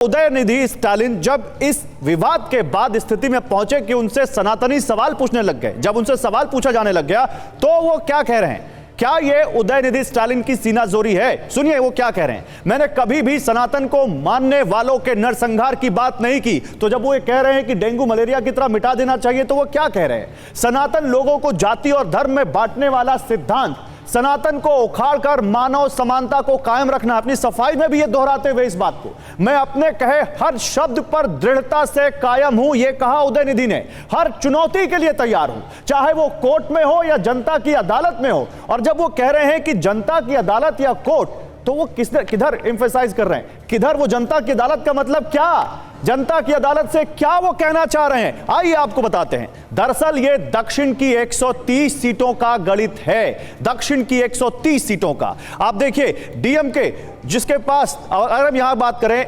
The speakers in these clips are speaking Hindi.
उदयनिधि स्टालिन जब इस विवाद के बाद स्थिति में पहुंचे कि उनसे सनातनी सवाल पूछने लग गए, जब उनसे सवाल पूछा जाने लग गया तो वो क्या कह रहे हैं? क्या ये उदयनिधि स्टालिन की सीनाजोरी है? सुनिए वो क्या कह रहे हैं। मैंने कभी भी सनातन को मानने वालों के नरसंहार की बात नहीं की। तो जब वो ये कह रहे हैं कि डेंगू मलेरिया की तरह मिटा देना चाहिए, तो वो क्या कह रहे हैं? सनातन लोगों को जाति और धर्म में बांटने वाला सिद्धांत, सनातन को उखाड़कर मानव समानता को कायम रखना, अपनी सफाई में भी ये दोहराते हुए इस बात को, मैं अपने कहे हर शब्द पर दृढ़ता से कायम हूं, ये कहा उदयनिधि ने। हर चुनौती के लिए तैयार हूं, चाहे वो कोर्ट में हो या जनता की अदालत में हो। और जब वो कह रहे हैं कि जनता की अदालत या कोर्ट, तो वो किधर एम्फेसाइज कर रहे हैं? किधर वो जनता की अदालत का मतलब क्या? जनता की अदालत से क्या वो कहना चाह रहे हैं? आइए आपको बताते हैं। दरअसल ये दक्षिण की 130 सीटों का गणित है, दक्षिण की 130 सीटों का। आप देखिए डीएमके जिसके पास, अगर हम यहां बात करें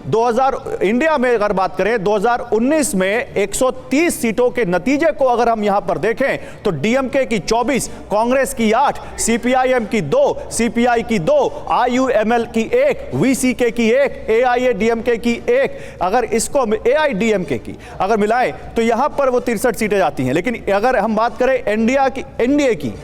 इंडिया में अगर बात करें 2019 में 130 सीटों के नतीजे को अगर हम यहां पर देखें तो डीएमके की 24, कांग्रेस की 8, सीपीआईएम की 2, सीपीआई की 2, आईयूएमएल की 1, वीसीके की 1, एआईएडीएमके की 1, अगर इसको एआईडीएमके की अगर मिलाएं तो यहां पर वो 63 सीटें आती हैं। लेकिन अगर हम बात करें एनडीए की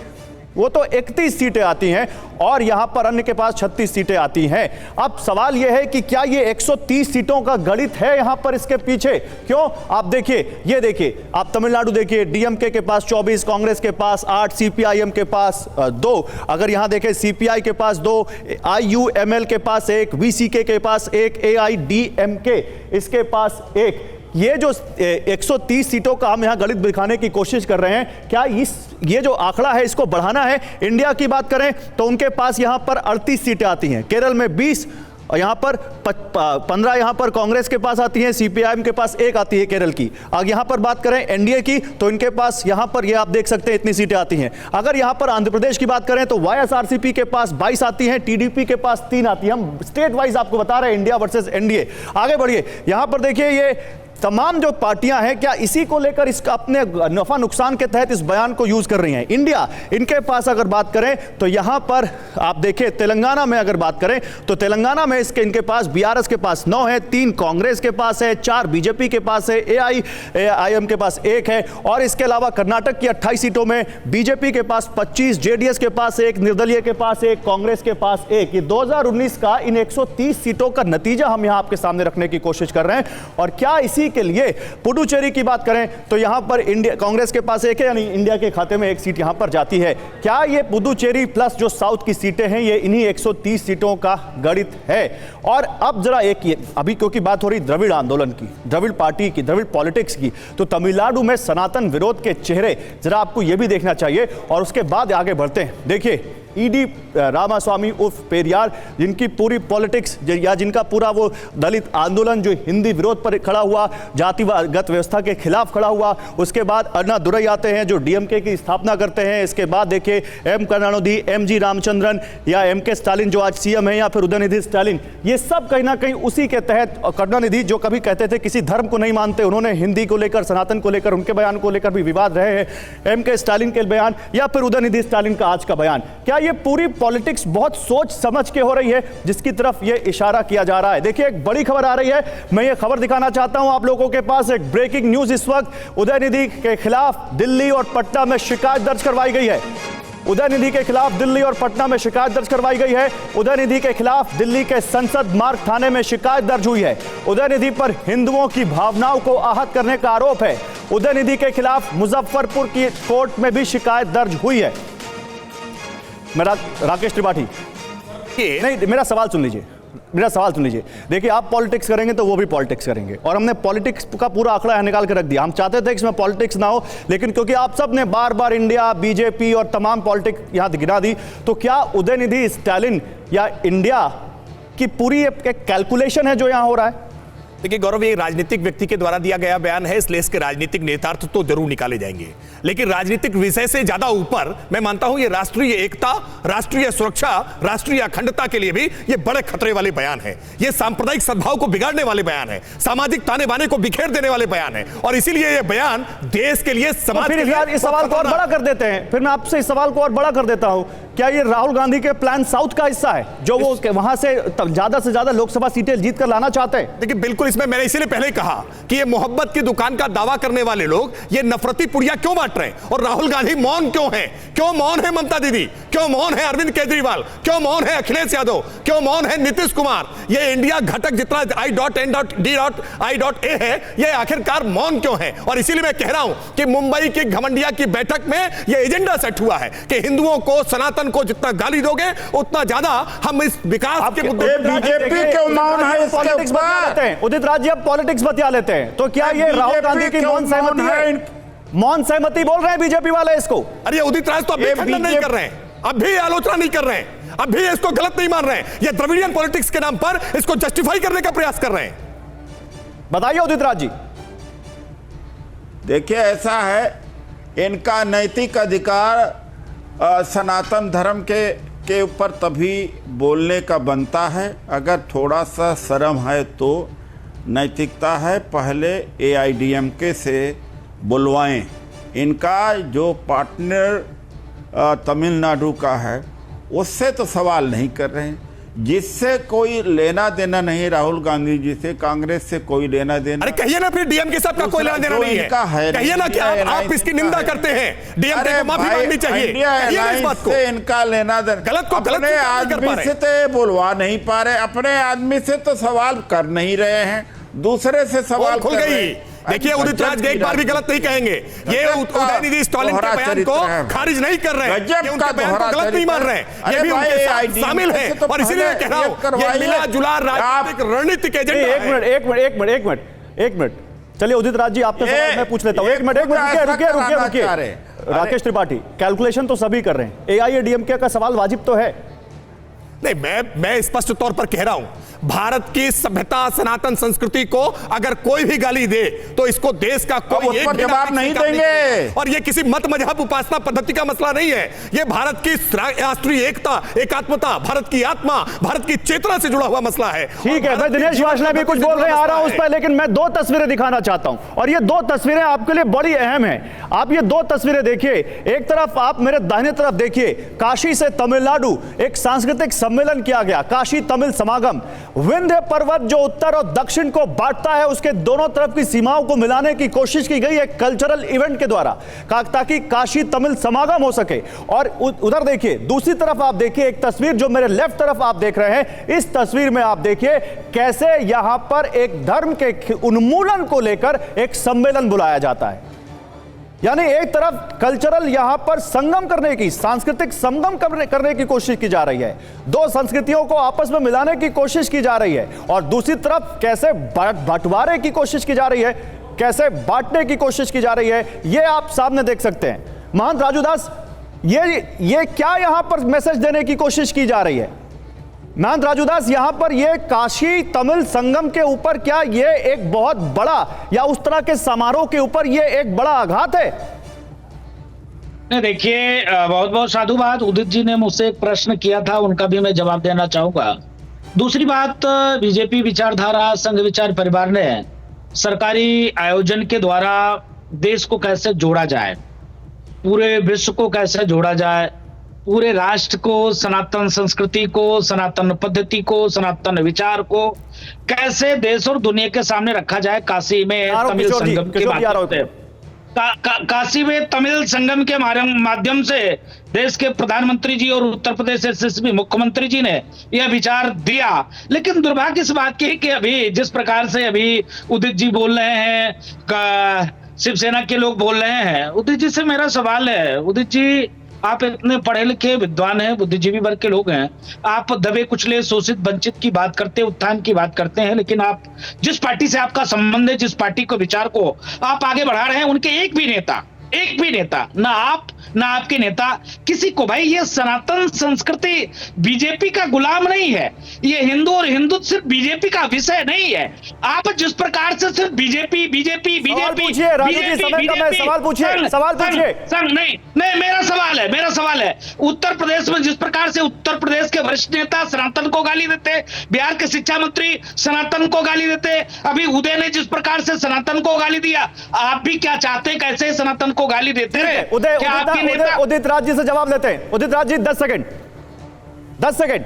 वो तो 31 सीटें आती हैं और यहां पर अन्य के पास 36 सीटें आती हैं। अब सवाल यह है कि क्या ये 130 सीटों का गणित है यहां पर इसके पीछे? क्यों? आप देखिए, ये देखिए, आप तमिलनाडु देखिए, डीएमके के पास 24, कांग्रेस के पास 8, सीपीआईएम के पास 2, अगर यहां देखें सीपीआई के पास 2, आईयूएमएल के पास 1, वीसीके के पास 1, एआईडीएमके इसके पास 1। ये जो 130 सीटों का हम यहां गणित दिखाने की कोशिश कर रहे हैं, क्या ये जो आंकड़ा है इसको बढ़ाना है? इंडिया की बात करें तो उनके पास यहां पर 38 सीटें आती हैं, केरल में 20 और यहां पर 15 यहां पर कांग्रेस के पास आती है, सीपीआईएम के पास 1 आती है केरल की। अगर यहां पर बात करें एनडीए की तो इनके पास यहां पर ये आप देख सकते हैं इतनी सीटें आती हैं। अगर यहां पर आंध्र प्रदेश की बात करें तो वाईएसआरसीपी के पास 22 आती हैं, टीडीपी के पास 3 आती है। हम स्टेट वाइज आपको बता रहे हैं, इंडिया वर्सेस एनडीए। आगे बढ़िए, यहां पर देखिए ये तमाम जो पार्टियां हैं क्या इसी को लेकर इसका अपने नफा नुकसान के तहत इस बयान को यूज कर रही हैं। इंडिया, इनके पास अगर बात करें तो यहां पर आप देखें तेलंगाना में अगर बात करें तो तेलंगाना में इनके पास बीआरएस के पास 9 है, 3 कांग्रेस के पास है, 4 बीजेपी के पास है, एआईएम के पास 1 है। और इसके अलावा कर्नाटक की 28 सीटों में बीजेपी के पास 25, जेडीएस के पास 1, निर्दलीय के पास 1, कांग्रेस के पास 1। ये 2019 का इन 130 सीटों का नतीजा हम यहां आपके सामने रखने की कोशिश कर रहे हैं। और क्या इसी के लिए पुडुचेरी की बात करें तो यहां पर इंडिया, कांग्रेस के पास 1 है, यानी इंडिया के खाते में 1 सीट यहां पर जाती है। क्या ये पुडुचेरी प्लस जो साउथ की सीटें हैं ये इन्हीं 130 सीटों का गणित है? और अब जरा अभी क्योंकि बात हो रही द्रविड़ आंदोलन की, द्रविड़ पार्टी की, द्रविड़ पॉलिटिक्स की, तो तमिलनाडु में सनातन विरोध के चेहरे जरा आपको यह भी देखना चाहिए और उसके बाद आगे बढ़ते हैं। देखिए ईडी रामास्वामी उर्फ पेरियार, जिनकी पूरी पॉलिटिक्स या जिनका पूरा वो दलित आंदोलन जो हिंदी विरोध पर खड़ा हुआ, जातिगत व्यवस्था के खिलाफ खड़ा हुआ, उसके बाद अन्ना दुरई आते हैं जो डीएमके की स्थापना करते हैं। इसके बाद देखिए एम करुणानिधि, एमजी रामचंद्रन या एमके स्टालिन जो आज सीएम है, या फिर उदयनिधि स्टालिन, ये सब कहीं ना कहीं उसी के तहत। करुणानिधि जो कभी कहते थे किसी धर्म को नहीं मानते, उन्होंने हिंदी को लेकर, सनातन को लेकर, उनके बयान को लेकर भी विवाद रहे हैं। एमके स्टालिन के बयान या फिर उदयनिधि स्टालिन का आज का बयान, क्या ये पूरी पॉलिटिक्स बहुत सोच समझ के हो रही है जिसकी तरफ ये इशारा किया जा रहा है? देखिए एक बड़ी खबर आ रही है, मैं ये खबर दिखाना चाहता हूं आप लोगों के पास। एक ब्रेकिंग न्यूज इस वक्त, उदयनिधि के खिलाफ दिल्ली और पटना में शिकायत दर्ज करवाई गई है। उदयनिधि के खिलाफ दिल्ली और पटना में शिकायत दर्ज करवाई गई है। उदयनिधि के खिलाफ दिल्ली के संसद मार्ग थाने में शिकायत दर्ज हुई है। उदयनिधि पर हिंदुओं की भावनाओं को आहत करने का आरोप है। उदयनिधि के खिलाफ मुजफ्फरपुर की कोर्ट में भी शिकायत दर्ज हुई है। मेरा राकेश त्रिपाठी, नहीं मेरा सवाल सुन लीजिए, मेरा सवाल सुन लीजिए। देखिए आप पॉलिटिक्स करेंगे तो वो भी पॉलिटिक्स करेंगे, और हमने पॉलिटिक्स का पूरा आंकड़ा निकाल के रख दिया। हम चाहते थे कि इसमें पॉलिटिक्स ना हो, लेकिन क्योंकि आप सब ने बार बार इंडिया, बीजेपी और तमाम पॉलिटिक्स यहां गिरा दी, तो क्या उदयनिधि स्टालिन या इंडिया की पूरी एक कैलकुलेशन है जो यहां हो रहा है? देखिए गौरव, ये राजनीतिक व्यक्ति के द्वारा दिया गया बयान है, इसलिए इसके राजनीतिक नेतार्थ तो जरूर निकाले जाएंगे, लेकिन राजनीतिक विषय से ज्यादा ऊपर मैं मानता हूं ये राष्ट्रीय एकता, राष्ट्रीय सुरक्षा, राष्ट्रीय अखंडता के लिए भी ये बड़े खतरे वाले बयान है। ये सांप्रदायिक सद्भाव को बिगाड़ने वाले बयान है, सामाजिक ताने बाने को बिखेर देने वाले बयान है, और इसीलिए ये बयान देश के लिए, समाज के लिए। इस सवाल को और बड़ा कर देते हैं, फिर मैं आपसे इस सवाल को और बड़ा कर देता हूं क्या ये राहुल गांधी के प्लान साउथ का हिस्सा है, जो वो वहां से ज्यादा लोकसभा सीटें जीत कर लाना चाहते हैं? देखिए बिल्कुल, इसमें मैंने इसीलिए पहले कहा कि ये मोहब्बत की दुकान का दावा करने वाले लोग ये नफरती पुड़िया क्यों बांट रहे हैं, और राहुल गांधी मौन क्यों है? क्यों मौन है ममता दीदी? क्यों मौन है अरविंद केजरीवाल? क्यों मौन है अखिलेश यादव? क्यों मौन है नीतीश कुमार? ये इंडिया घटक जितना I.N.D.A है, ये आखिरकार मौन क्यों है? और इसीलिए मैं कह रहा हूं कि मुंबई की घमंडिया की बैठक में ये एजेंडा सेट हुआ है कि हिंदुओं को, सनातन को जितना गाली दोगे उतना ज्यादा हम इस विकास के मुद्दे बीजेपी के मौन है, पॉलिटिक्स बता लेते हैं। उदित राज जी अब पॉलिटिक्स बता लेते हैं, तो क्या ये राहुल गांधी की मौन सहमति है? मौन सहमति बोल रहे हैं बीजेपी वाले इसको? अरे उदित राज तो अब भी खंडन नहीं कर रहे हैं, अब भी आलोचना नहीं कर रहे हैं, अब भी इसको गलत नहीं मान रहे हैं। ये द्रविडियन पॉलिटिक्स के नाम पर इसको जस्टिफाई करने का प्रयास कर रहे हैं। बताइए उदित राज जी। देखिए ऐसा है, इनका नैतिक अधिकार सनातन धर्म के ऊपर तभी बोलने का बनता है अगर थोड़ा सा शर्म है तो नैतिकता है। पहले AIADMK से बुलवाएं। इनका जो पार्टनर तमिलनाडु का है उससे तो सवाल नहीं कर रहे हैं, जिससे कोई लेना देना नहीं राहुल गांधी जी से, कांग्रेस से कोई लेना देना। अरे कहिए ना फिर DMK साहब का कोई लेना देना नहीं है, कहिए ना कि आप इसकी निंदा करते हैं, DMK को माफी मांगनी चाहिए, कहिए इस बात को। इनका लेना देना गलत को गलत अपने आदमी से तो बुलवा नहीं पा रहे, अपने आदमी से तो सवाल कर नहीं रहे हैं, दूसरे से सवाल खुल गई। देखिए उदित राज एक बार भी गलत नहीं कहेंगे, ये उदयनिधि स्टालिन के बयान को खारिज नहीं कर रहे हैं, ये उनके बयान को गलत नहीं मान रहे हैं, ये भी उनके साथ शामिल है। और इसीलिए कह रहा हूं ये मिला जुला राजनीतिक रणनीतिक एजेंडा है। एक मिनट चलिए उदित राज जी आपसे सवाल मैं पूछ लेता हूं। एक मिनट रुकिए। राकेश त्रिपाठी, कैलकुलेशन तो सभी कर रहे हैं, AIADMK का सवाल वाजिब तो है नहीं। मैं स्पष्ट तौर पर कह रहा हूं, भारत की सभ्यता, सनातन संस्कृति को अगर कोई भी गाली दे तो इसको देश का कोई एक जवाब नहीं देंगे। और ये किसी मत मजहब उपासना पद्धति का मसला नहीं है, ये भारत की राष्ट्रीय एकता, एकात्मता, भारत की आत्मा, भारत की चेतना से जुड़ा हुआ मसला है। ठीक है, मैं दिनेश वासना भी कुछ बोल रहे हैं, आ रहा हूं उस पर, लेकिन मैं दो तस्वीरें दिखाना चाहता हूं और ये दो तस्वीरें आपके लिए बड़ी अहम है। आप ये दो तस्वीरें देखिए, एक तरफ आप मेरे दाहिने तरफ देखिए, काशी से तमिलनाडु एक सांस्कृतिक सम्मेलन किया गया, काशी तमिल समागम। विंध्य पर्वत जो उत्तर और दक्षिण को बांटता है, उसके दोनों तरफ की सीमाओं को मिलाने की कोशिश की गई एक कल्चरल इवेंट के द्वारा, ताकि काशी तमिल समागम हो सके। और उधर देखिए, दूसरी तरफ आप देखिए एक तस्वीर जो मेरे लेफ्ट तरफ आप देख रहे हैं, इस तस्वीर में आप देखिए कैसे यहां पर एक धर्म के उन्मूलन को लेकर एक सम्मेलन बुलाया जाता है। यानी एक तरफ कल्चरल यहां पर संगम करने की, सांस्कृतिक संगम करने की कोशिश की जा रही है, दो संस्कृतियों को आपस में मिलाने की कोशिश की जा रही है, और दूसरी तरफ कैसे बंटवारे की कोशिश की जा रही है, कैसे बांटने की कोशिश की जा रही है, यह आप सामने देख सकते हैं। महंत राजू दास, ये क्या यहां पर मैसेज देने की कोशिश की जा रही है? महंत राजूदास, यहां पर यह काशी तमिल संगम के ऊपर क्या यह एक बहुत बड़ा, या उस तरह के समारोह के ऊपर यह एक बड़ा आघात है? नहीं, देखिए बहुत बहुत साधुवाद। उदित जी ने मुझसे एक प्रश्न किया था, उनका भी मैं जवाब देना चाहूंगा। दूसरी बात, बीजेपी विचारधारा संघ विचार परिवार ने सरकारी आयोजन के द्वारा देश को कैसे जोड़ा जाए, पूरे विश्व को कैसे जोड़ा जाए, पूरे राष्ट्र को, सनातन संस्कृति को, सनातन पद्धति को, सनातन विचार को कैसे देश और दुनिया के सामने रखा जाए, काशी में तमिल संगम के माध्यम से, काशी में तमिल संगम के माध्यम से देश के प्रधानमंत्री जी और उत्तर प्रदेश SSB मुख्यमंत्री जी ने यह विचार दिया। लेकिन दुर्भाग्य इस बात की कि अभी जिस प्रकार से अभी उदित जी बोल रहे हैं, शिवसेना के लोग बोल रहे हैं, उदित जी से मेरा सवाल है, उदित जी आप इतने पढ़े लिखे विद्वान हैं, बुद्धिजीवी वर्ग के लोग हैं, आप दबे कुचले शोषित वंचित की बात करते हैं, उत्थान की बात करते हैं, लेकिन आप जिस पार्टी से आपका संबंध है, जिस पार्टी को विचार को आप आगे बढ़ा रहे हैं, उनके एक भी नेता, ना आप ना आपके नेता, किसी को, भाई ये सनातन संस्कृति बीजेपी का गुलाम नहीं है, ये हिंदू और हिंदुत्व सिर्फ बीजेपी का विषय नहीं है। आप जिस प्रकार से सिर्फ बीजेपी नहीं, मेरा सवाल है उत्तर प्रदेश में जिस प्रकार से उत्तर प्रदेश के वरिष्ठ नेता सनातन को गाली देते, बिहार के शिक्षा मंत्री सनातन को गाली देते, अभी उदय ने जिस प्रकार से सनातन को गाली दिया, आप भी क्या चाहते, कैसे सनातन को गाली देते रहे? उदय आपके नेता उदित राज जी से जवाब लेते हैं। Udit Raj ji 10 second 10 second.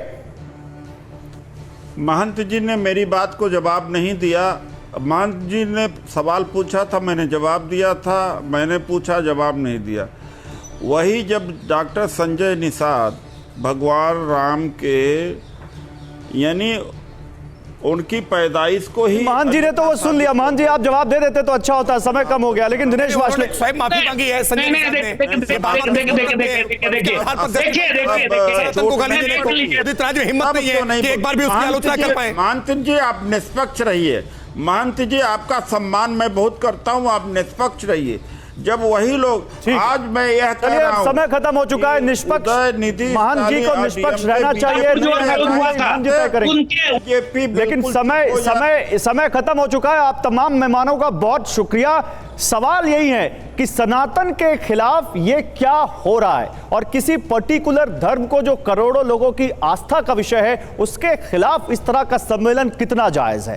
महंत जी ने मेरी बात को जवाब नहीं दिया। महंत जी ने सवाल पूछा था, मैंने जवाब दिया था, मैंने पूछा जवाब नहीं दिया। वही जब डॉक्टर संजय निषाद भगवान राम के यानी उनकी पैदाइश को ही मान जी ने तो वो सुन लिया। मान जी आप जवाब दे देते तो अच्छा होता, समय कम हो गया। लेकिन दिनेश वासले स्वयं माफी मांगी है संजय निषाद ने। उदित राज में हिम्मत नहीं है कि एक बार भी उसकी आलोचना कर पाए। महंत जी आप निष्पक्ष रहिए। महंत जी आपका सम्मान मैं बहुत करता हूं, आप निष्पक्ष रहिए। जब वही लोग आज मैं यह कह रहा हूं, समय खत्म हो चुका है। निष्पक्ष महान जी को निष्पक्ष रहना चाहिए। लेकिन समय खत्म हो चुका है। आप तमाम मेहमानों का बहुत शुक्रिया। सवाल यही है कि सनातन के खिलाफ ये क्या हो रहा है और किसी पर्टिकुलर धर्म को जो करोड़ों लोगों की आस्था का विषय है उसके खिलाफ इस तरह का सम्मेलन कितना जायज है।